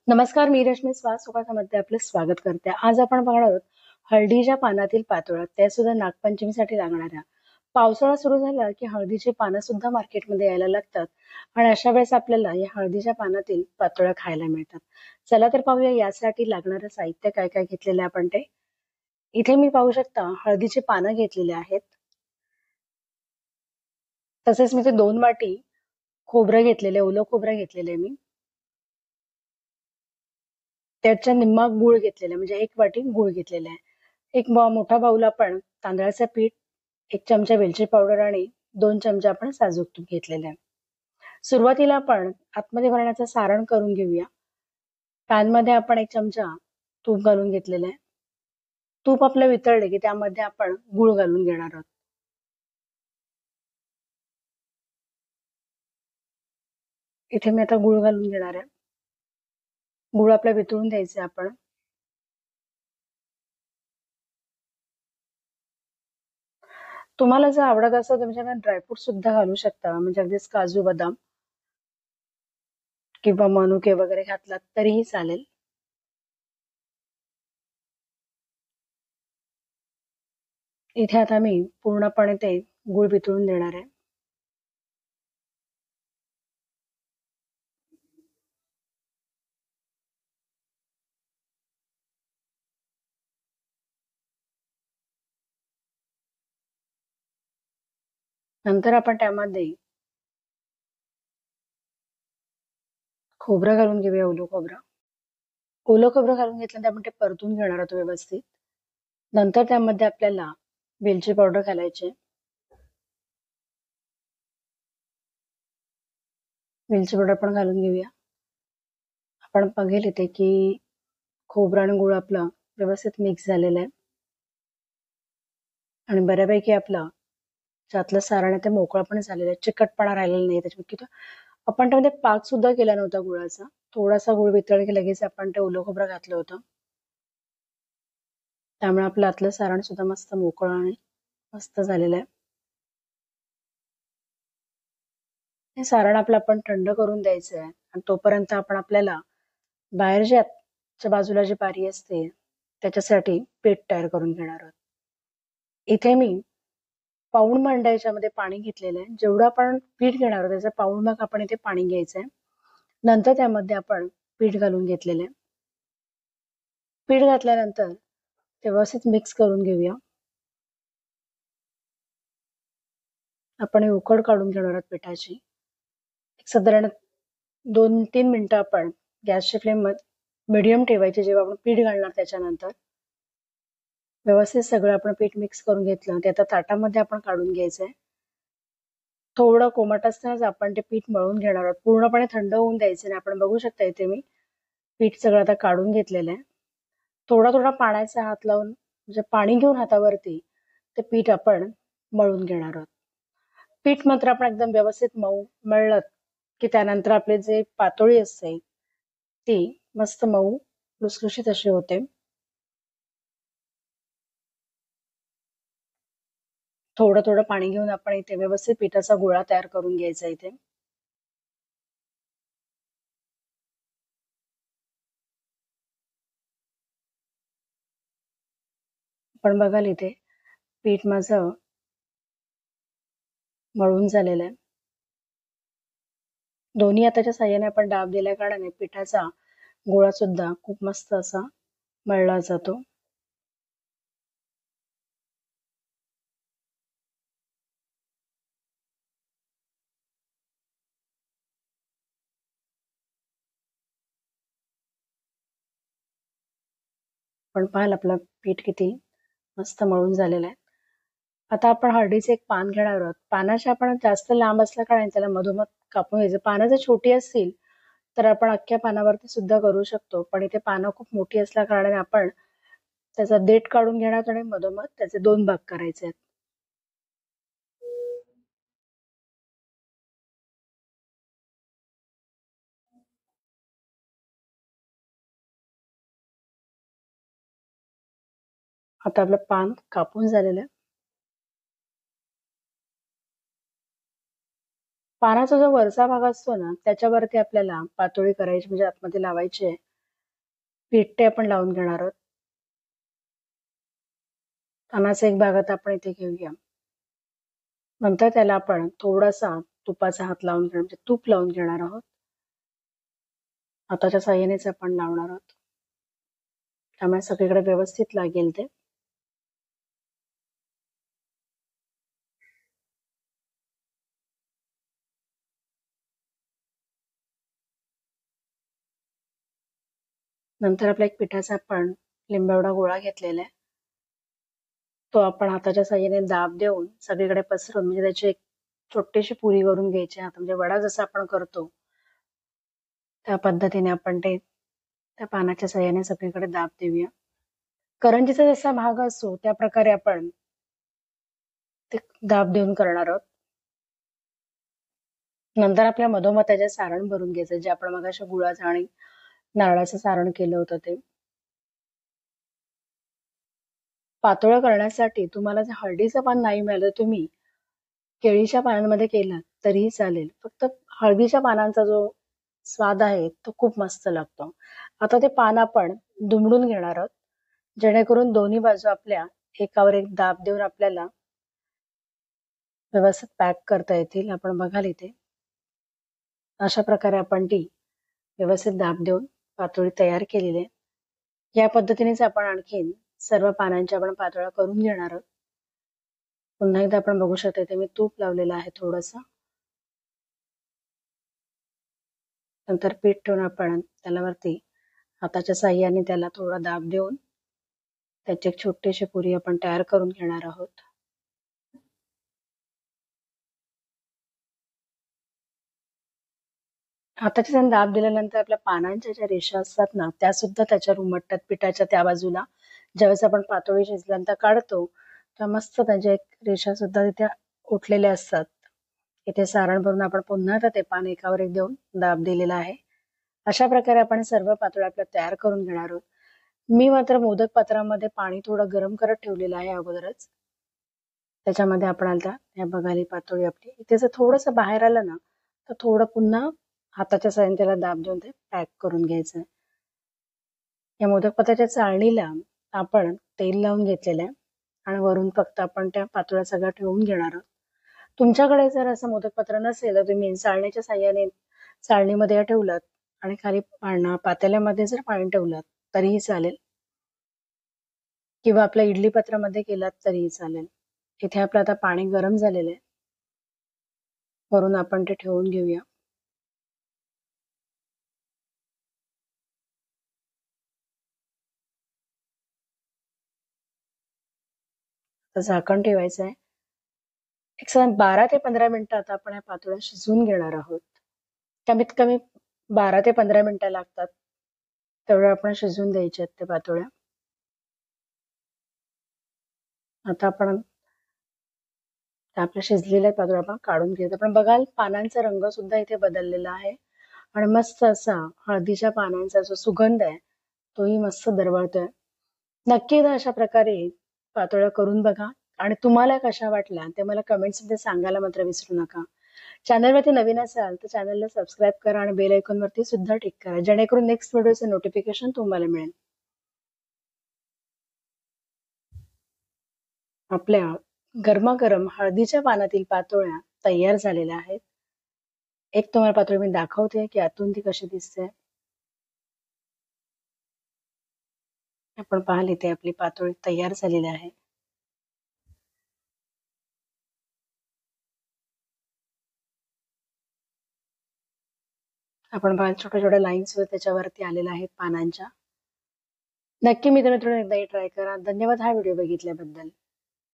नमस्कार, मी रश्मी सुखामध्ये आपले स्वागत करते. आज आपण बघणार आहोत हळदीच्या पानातील पातोळ्या, त्या सुद्धा नागपंचमीसाठी लागणाऱ्या. पावसाळा सुरू झाला की हळदीची पानं सुद्धा मार्केटमध्ये यायला लागतात आणि अशा वेळेस आपल्याला या हळदीच्या पानातील पातोळ्या खायला मिळतात. चला तर पाहूया यासाठी लागणारं साहित्य काय काय घेतलेलं आहे आपण ते. इथे मी पाहू शकता हळदीची पानं घेतलेली आहेत. तसेच मी ते 2 वाटी खोबरं घेतलेले, ओलं खोबरं घेतलेले मी. त्याच्या निम्मा गूळ घेतलेला म्हणजे 1 वाटी गूळ घेतलेला आहे. एक मोठा बाउल आपण तांदळाचं पीठ, 1 चमचा वेलची पावडर आणि 2 चमचा आपण साजूक तूप घेतलेलं आहे. सुरुवातीला आपण आतमध्ये भरण्याचं सारण करून घेऊया. पॅनमध्ये आपण 1 चमचा तूप घालून घेतलेलं आहे. तूप आपलं वितळले की त्यामध्ये आपण गूळ घालून घेणार आहोत. इथे मी आता गूळ घालून घेणार आहे. गूळ आपला वितळून द्यायचा आपण. तुम्हाला जर आवडत असेल तर तुमच्याकडे ड्रायफ्रूट सुद्धा घालू शकता, म्हणजे अगदीच काजू, बदाम किंवा मनुके वगैरे घातलात तरीही चालेल. इथे आता मी पूर्णपणे ते गूळ वितळून देणार आहे. नंतर आपण त्यामध्ये खोबरं घालून घेऊया, ओलं खोबरं. ओलं खोबरं घालून घेतल्यानंतर आपण ते परतून घेणार आहोत व्यवस्थित. नंतर त्यामध्ये आपल्याला वेलची पावडर घालायची. वेलची पावडर पण घालून घेऊया. आपण बघेल इथे की खोबरं आणि गूळ आपलं व्यवस्थित मिक्स झालेलं आहे आणि बऱ्यापैकी आपलं ज्यातलं सारण आहे ते मोकळं पण झालेलं आहे. चिकटपणा राहिलेला नाही त्याच्यामुळे. आपण त्यामध्ये पाक सुद्धा केला नव्हता गुळाचा. थोडासा गुळ वितळला की लगेच आपण ते ओलं खोबरं घातलं होतं. त्यामुळे आपलं आतलं सारण सुद्धा मस्त मोकळं आणि मस्त झालेलं आहे. हे सारण आपण थंड करून द्यायचं आहे आणि तोपर्यंत आपण आपल्याला बाहेर जे आतच्या बाजूला जी पारी असते त्याच्यासाठी पीठ तयार करून घेणार आहोत. इथे मी पाऊण मांडा याच्यामध्ये पाणी घेतलेलं आहे. जेवढं आपण पीठ घेणार आहोत त्याचा पाऊण भाग आपण इथे पाणी घ्यायचं आहे. नंतर त्यामध्ये आपण पीठ घालून घेतलेलं आहे. पीठ घातल्यानंतर ते व्यवस्थित मिक्स करून घेऊया. आपण हे उकड काढून घेणार आहोत पिठाची. साधारण 2-3 मिनिटं आपण गॅसची फ्लेम मिडियम ठेवायची जेव्हा आपण पीठ घालणार त्याच्यानंतर. व्यवस्थित सगळं आपण पीठ मिक्स करून घेतलं ते आता ताटामध्ये आपण काढून घ्यायचंय. थोडं कोमट असतानाच आपण ते पीठ मळून घेणार आहोत. पूर्णपणे थंड होऊन द्यायचं नाही. आपण बघू शकता इथे मी पीठ सगळं आता काढून घेतलेलं आहे. थोडा थोडा पाण्याचा हात लावून म्हणजे पाणी घेऊन हातावरती ते पीठ आपण मळून घेणार आहोत. पीठ मात्र आपण एकदम व्यवस्थित मऊ मळलं की त्यानंतर आपले जे पातोळी असते ती मस्त मऊ लुसलुशीत अशी होते. थोडं थोडं पाणी घेऊन आपण इथे व्यवस्थित पिठाचा गोळा तयार करून घ्यायचा इथे. पण बघाल इथे पीठ माझं मळून झालेलं आहे. दोन्ही हाताच्या साह्याने आपण दाब दिल्या कारणाने पिठाचा गोळा सुद्धा खूप मस्त असा मळला जातो. पण पाहाल आपलं पीठ किती मस्त मळून झालेलं आहे. आता आपण हळदीचे एक पान घेणार आहोत. पानाचे आपण जास्त लांब असल्या कारणाने त्याला मधोमध कापून घ्यायचं. पानं जर छोटी असतील तर आपण अख्ख्या पानावरती सुद्धा करू शकतो, पण इथे पानं खूप मोठी असल्या कारणाने आपण त्याचा देठ काढून घेणार आणि मधोमध त्याचे 2 भाग करायचे आहेत. आता आपलं पान कापून झालेलं आहे. पानाचा जो वरचा भाग असतो ना त्याच्यावरती आपल्याला पातोळी करायची म्हणजे आतमध्ये लावायची आहे. पीठ ते आपण लावून घेणार आहोत. पानाचा एक भाग आता आपण इथे घेऊया. नंतर त्याला आपण थोडासा तुपाचा हात लावून घेणार, म्हणजे तूप लावून घेणार आहोत. हाताच्या साह्यानेच आपण लावणार आहोत, त्यामुळे सगळीकडे व्यवस्थित लागेल ते. नंतर आपला एक पिठाचा आपण लिंबेवडा गोळा घेतलेला आहे, तो आपण हाताच्या साह्याने दाब देऊन सगळीकडे पसरवून, म्हणजे त्याची एक छोटीशी पुरी करून घ्यायची. आता म्हणजे वडा जसा आपण करतो त्या पद्धतीने आपण ते त्या पानाच्या साह्याने सगळीकडे दाब देऊया. करंजीचा जसा भाग असतो त्या प्रकारे आपण ते दाब देऊन करणार आहोत. नंतर आपल्या मधोमध त्याचे सारण भरून घ्यायचं, जे आपण मगाशी गुळाचं आणि नारळाचं सारण केलं होतं ते. पातोळं करण्यासाठी तुम्हाला जर हळदीचं पान नाही मिळालं, तुम्ही केळीच्या पानांमध्ये केलं तरीही चालेल. फक्त हळदीच्या पानांचा जो स्वाद आहे तो खूप मस्त लागतो. आता ते पान आपण दुमडून घेणार आहोत, जेणेकरून दोन्ही बाजू आपल्या एकावर एक दाब देऊन आपल्याला व्यवस्थित पॅक करता येतील. आपण बघाल इथे अशा प्रकारे आपण ती व्यवस्थित दाब देऊन पातोळी तयार केलेली आहे. या पद्धतीनेच आपण आणखीन सर्व पानांच्या आपण पातोळ्या करून घेणार आहोत. पुन्हा एकदा आपण बघू शकता इथे मी तूप लावलेलं आहे थोडंसं. नंतर पीठ ठेवून आपण त्याला वरती हाताच्या साह्याने त्याला थोडा दाब देऊन त्याची एक छोटीशी पुरी आपण तयार करून घेणार आहोत. हाताच्या साह्याने दाब दिल्यानंतर आपल्या पानांच्या ज्या रेषा असतात ना, त्या सुद्धा त्याच्यावर उमटतात पिठाच्या त्या बाजूला. ज्यावेळेस आपण पातोळी शिजल्यानंतर काढतो त्या मस्त त्याच्या एक रेषा सुद्धा तिथे उठलेल्या असतात. इथे सारण भरून आपण पुन्हा ते पान एकावर एक देऊन दाब दिलेला आहे. अशा प्रकारे आपण सर्व पातोळ्या आपल्या तयार करून घेणार आहोत. मी मात्र मोदक पात्रामध्ये पाणी थोडं गरम करत ठेवलेलं आहे अगोदरच. त्याच्यामध्ये आपण आता या बघाली पातोळी आपली इथे जर थोडंसं बाहेर आलं ना, तर थोडं पुन्हा हाताच्या साह्याने त्याला दाब देऊन ते पॅक करून घ्यायचं. या मोदक पात्राच्या चाळणीला आपण तेल लावून घेतलेलं आहे आणि वरून फक्त आपण त्या पातोळ्या सगळ्या ठेवून घेणार आहोत. तुमच्याकडे जर असं मोदक पात्र नसेल तर तुम्ही चाळणीच्या साह्याने चाळणीमध्ये ठेवलं आणि खाली पातेल्यामध्ये जर पाणी ठेवलं तरीही चालेल, किंवा आपल्या इडली पात्रामध्ये केलात तरीही चालेल. इथे आपलं आता पाणी गरम झालेलं आहे, वरून आपण ते ठेवून घेऊया. झाकण ठेवायचं आहे. एक 12 ते 15 मिनिटं आता आपण या पातोळ्या शिजवून घेणार आहोत. कमीत कमी 12 ते 15 मिनिटं लागतात, तेवढ्या आपण शिजवून द्यायच्या आहेत त्या पातोळ्या. आता आपण आपल्या शिजलेल्या पातोळ्या आपण काढून घेऊयात. आपण बघाल पानांचा रंग सुद्धा इथे बदललेला आहे आणि मस्त असा हळदीच्या पानांचा जो सुगंध आहे तोही मस्त दरवळतोय. नक्की अशा प्रकारे पातोळ्या करून बघा आणि तुम्हाला कशा वाटल्या ते मला कमेंट्स मध्ये सांगायला मात्र विसरू नका. चॅनलवरती नवीन असाल तर चॅनलला सबस्क्राईब करा आणि बेल आयकॉन वरती सुद्धा टिक करा, जेणेकरून नेक्स्ट व्हिडिओचे नोटिफिकेशन तुम्हाला मिळेल. आपल्या गरमागरम हळदीच्या पानातील पातोळ्या तयार झालेल्या आहेत. एक तुम्हाला पातोळी मी दाखवते की आतून ती कशी दिसते. आपण पाहाल इथे आपली पातोळी तयार झालेली आहे. आपण पाहाल छोट्या छोट्या लाईन्स त्याच्यावरती आलेल्या आहेत पानांच्या. नक्की मित्रांनो एकदाही ट्राय करा. धन्यवाद हा व्हिडिओ बघितल्याबद्दल.